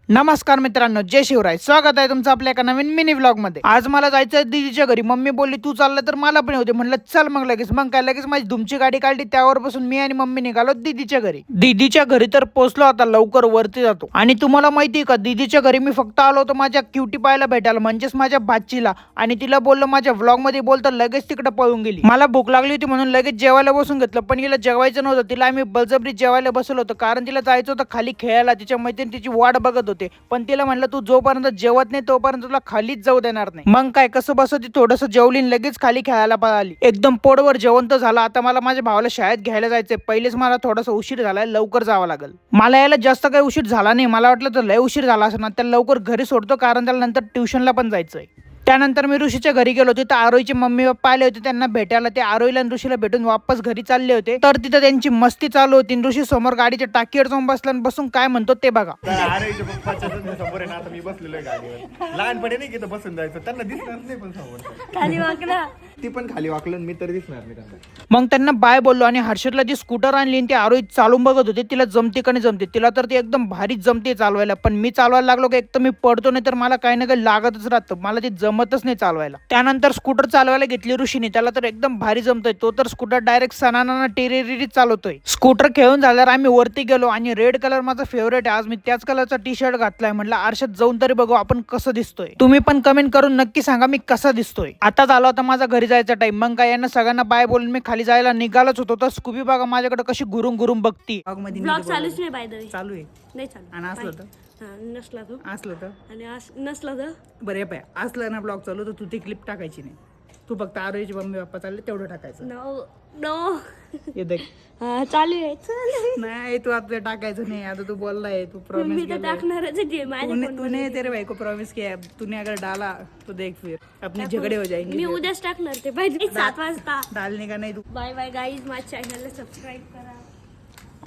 नमस्कार मित्रांनो, जय शिवराय. स्वागत आहे तुमचं आपल्या एका नवीन मिनी व्लॉग मध्ये. आज मला जायचं आहे दीदीच्या घरी. मम्मी बोलली तू चालला तर मला पण होते. म्हणलं चल मग लगेच. मग काय लगेच माझी तुमची गाडी काढली, त्यावर बसून मी आणि मम्मी निघालो दीदीच्या घरी. दीदीच्या घरी तर पोहोचलो. आता लवकर वरती जातो. आणि तुम्हाला माहिती का, दीदीच्या घरी मी फक्त आलो होतो माझ्या क्युटी पाहायला भेटायला, म्हणजेच माझ्या भाचीला. आणि तिला बोललो माझ्या व्लॉग मध्ये बोल, तर लगेच तिकडे पळून गेली. मला भूक लागली होती म्हणून लगेच जेवायला बसून घेतलं, पण हिला जेवायचं नव्हतं. तिला आम्ही बळजबरी जेवायला बसवलं होतं, कारण तिला जायचं होतं खाली खेळायला. तिच्या मैत्रीण तिची वाट बघत होते, पण तिला म्हणलं तू जोपर्यंत जेवत नाही तोपर्यंत तुला खालीच जाऊ देणार नाही. मग काय कसं बस ती थोडंसं जेवली, लगेच खाली खेळायला पळाली. एकदम पोटवर जेवण तर झालं. आता मला माझ्या भावाला शाळेत घ्यायला जायचंय. पहिलेच मला थोडासा उशीर झालाय, लवकर जावं लागेल. मला यायला जास्त काही उशीर झाला नाही. मला वाटलं तर लय उशीर झाला असं ना, तर लवकर घरी सोडतो, कारण त्याला नंतर ट्युशनला पण जायचंय. त्यानंतर मी ऋषीच्या घरी गेलो. तिथं आरोईचे मम्मी पप्पा आले होते त्यांना भेटायला. ते आरोईला आणि ऋषीला भेटून वापस घरी चालले होते. तर तिथं त्यांची मस्ती चालू होती. ऋषी समोर गाडीच्या टाकीवर जाऊन बसला आणि बसून काय म्हणतो ते बघा. आरोईच्या पप्पाच्या समोर आहे ना, आता मी बसलेलो आहे गाडीवर. लहानपणी नाही की इथं बसून जायचं, त्यांना दिसणार नाही पण समोर खाली वाकला. ती पण खाली वाकलं, मी तर दिसणार नाही त्यांना. मग त्यांना बाय बोललो आणि हर्षदला जी स्कूटर आणली ती आरोही चालून बघत होते. तिला जमते का नाही जमते. तिला तर ती एकदम भारीच जमते चालवायला. पण मी चालवायला लागलो की एक तर मी पडतो, नाही तर मला काही ना काही लागतच राहतं. मला ती जमतच नाही चालवायला. त्यानंतर स्कूटर चालवायला घेतली ऋषीने. त्याला तर एकदम भारी जमतोय. तो तर स्कूटर डायरेक्ट सणाना टेरेरी चालवतोय. स्कूटर खेळून झाल्यावर आम्ही वरती गेलो आणि रेड कलर माझा फेवरेट आहे. आज मी त्याच कलरचा टी शर्ट घातलाय. म्हटलं आरशात जाऊन तरी बघू आपण कसं दिसतोय. तुम्ही पण कमेंट करून नक्की सांगा मी कसा दिसतोय. आता झाला होता माझा घरी जायचा टाइम. मग काय यांना सगळ्यांना बाय बोलून मी खाली जायला निघालोच होतो. तर स्कूबी बघा माझ्याकडे कशी गुरुम गुरुम बघती. ब्लॉग चालूच नाही बाय द वे. चालू आहे नाही चालू. आणि असलं तर नसला तो असलं तर आणि नसला तर बरे पाय असलं ना ब्लॉग चालू तर तू ती क्लिप टाकायची नाही. तू फक्त आरोईचे मम्मी पप्पा चालले तेवढं टाकायचं. नो नो हे देख चालू आहे. नाही तू आता टाकायचं नाही. आता तू बोललाय, तू प्रॉमिस मी तर टाकणारच आहे माझ्या तूने तेरे भाई को प्रॉमिस किया है, तूने अगर डाला तो देख फिर अपने झगड़े हो जाएंगे. मी उद्याच टाकणार ते पाहिजे 7 वाजता. डालने का नाही तू. Bye bye guys. माझ्या चॅनलला सबस्क्राईब करा.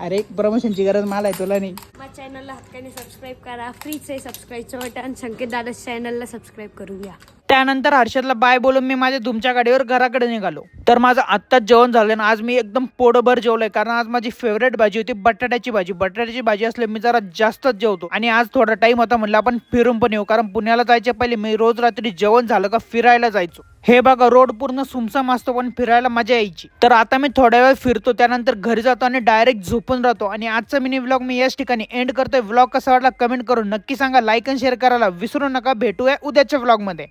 अरे प्रमोशनची गरज मला आहे, तुला नाही. माझ्या चॅनलला हक्काने सबस्क्राईब करा. फ्रीच आहे सबस्क्राईबचं बटन. संकेत दादा चॅनलला सबस्क्राईब करून घ्या. त्यानंतर हर्षदला बाय बोलून मी माझ्या तुमच्या गाडीवर घराकडे निघालो. तर माझं आत्ताच जेवण झालं आणि आज मी एकदम पोटभर जेवलोय, कारण आज माझी फेवरेट भाजी होती बटाट्याची भाजी. बटाट्याची भाजी असले मी जरा जास्तच जेवतो. आणि आज थोडा टाइम होता, म्हणलं आपण फिरून पण येऊ, कारण पुण्याला जायच्या पहिले मी रोज रात्री जेवण झालं का फिरायला जायचो. हे बघा रोड पूर्ण सुमसाम असतो, पण फिरायला मजा यायची. तर आता मी थोड्या वेळ फिरतो, त्यानंतर घरी जातो आणि डायरेक्ट झोपून राहतो. आणि आजचा मिनी व्लॉग मी याच ठिकाणी एंड करतोय. व्लॉग कसा वाटला कमेंट करून नक्की सांगा. लाईक आणि शेअर करायला विसरू नका. भेटूया उद्याच्या व्लॉग मध्ये.